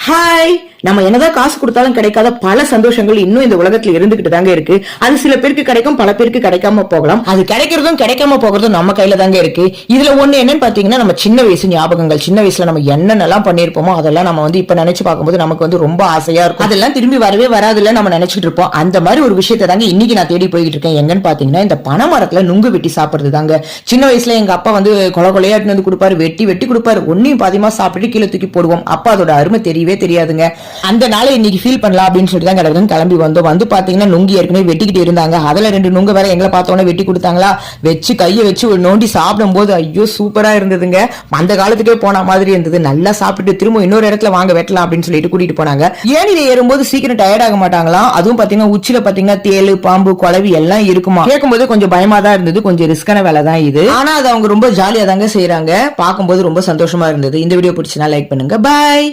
Hi, நம்ம என்னதான் காசு கொடுத்தாலும் கிடைக்காத பல சந்தோஷங்கள் இன்னும் இந்த உலகத்துல இருந்துகிட்டு தாங்க இருக்கு. அது சில பேருக்கு கிடைக்கும், பல பேருக்கு கிடைக்காம போகலாம். அது கிடைக்கிறதும் கிடைக்காம போகிறதும் நம்ம கையில தாங்க இருக்கு. இதுல ஒண்ணு என்னன்னு பாத்தீங்கன்னா, நம்ம சின்ன வயசு ஞாபகங்கள். சின்ன வயசுல நம்ம என்னென்னலாம் பண்ணிருப்போமோ அதெல்லாம் நம்ம இப்ப நினைச்சு பார்க்கும்போது நமக்கு ரொம்ப ஆசையா இருக்கும். அதெல்லாம் திரும்பி வரவே வராதுல நம்ம நினைச்சிட்டு இருப்போம். அந்த மாதிரி ஒரு விஷயத்தை தாங்க இன்னைக்கு நான் தேடி போய்கிட்டு இருக்கேன். எங்கன்னு பாத்தீங்கன்னா, இந்த பனை மரத்துல நுங்கு வெட்டி சாப்பிடுறது தாங்க. சின்ன வயசுல எங்க அப்பா கொலை கொலையாட்டு வந்து கொடுப்பாரு, வெட்டி வெட்டி கொடுப்பாரு. ஒன்னையும் பாதியமா சாப்பிட்டு கீழே தூக்கி போடுவோம். அப்பா அதோட அருமை தெரியவே தெரியாதுங்க. அந்த நாளை இன்னைக்கு ஃபீல் பண்ணலாம் அப்படின்னு சொல்லிட்டு தான் கடற்கரை கிளம்பி வந்து பாத்தீங்கன்னா நுங்கி ஏற்கனவே வெட்டிக்கிட்டு இருந்தாங்க. அதுல 2 நுங்கு வேற எங்களை பார்த்தோன்னே வெட்டி கொடுத்தாங்களா. வச்சு கையை வச்சு ஒரு நோண்டி சாப்பிடும் போது ஐயோ சூப்பரா இருந்ததுங்க. அந்த காலத்துக்கே போன மாதிரி இருந்தது. நல்லா சாப்பிட்டு திரும்ப இன்னொரு இடத்துல வாங்க வெட்டலாம் அப்படின்னு சொல்லிட்டு கூட்டிட்டு போனாங்க. ஏனில ஏறும்போது சீக்கிரம் டயர்ட் ஆக மாட்டாங்களாம். அதுவும் பாத்தீங்கன்னா உச்சில பாத்தீங்கன்னா தேளு, பாம்பு, குளவி எல்லாம் இருக்குமா. கேட்கும்போது கொஞ்சம் பயமா தான் இருந்தது. கொஞ்சம் ரிஸ்கான வேலை தான் இது. ஆனா அது அவங்க ரொம்ப ஜாலியா தாங்க செய்யறாங்க. பார்க்கும்போது ரொம்ப சந்தோஷமா இருந்தது. இந்த வீடியோ பிடிச்சினா லைக் பண்ணுங்க. பாய்.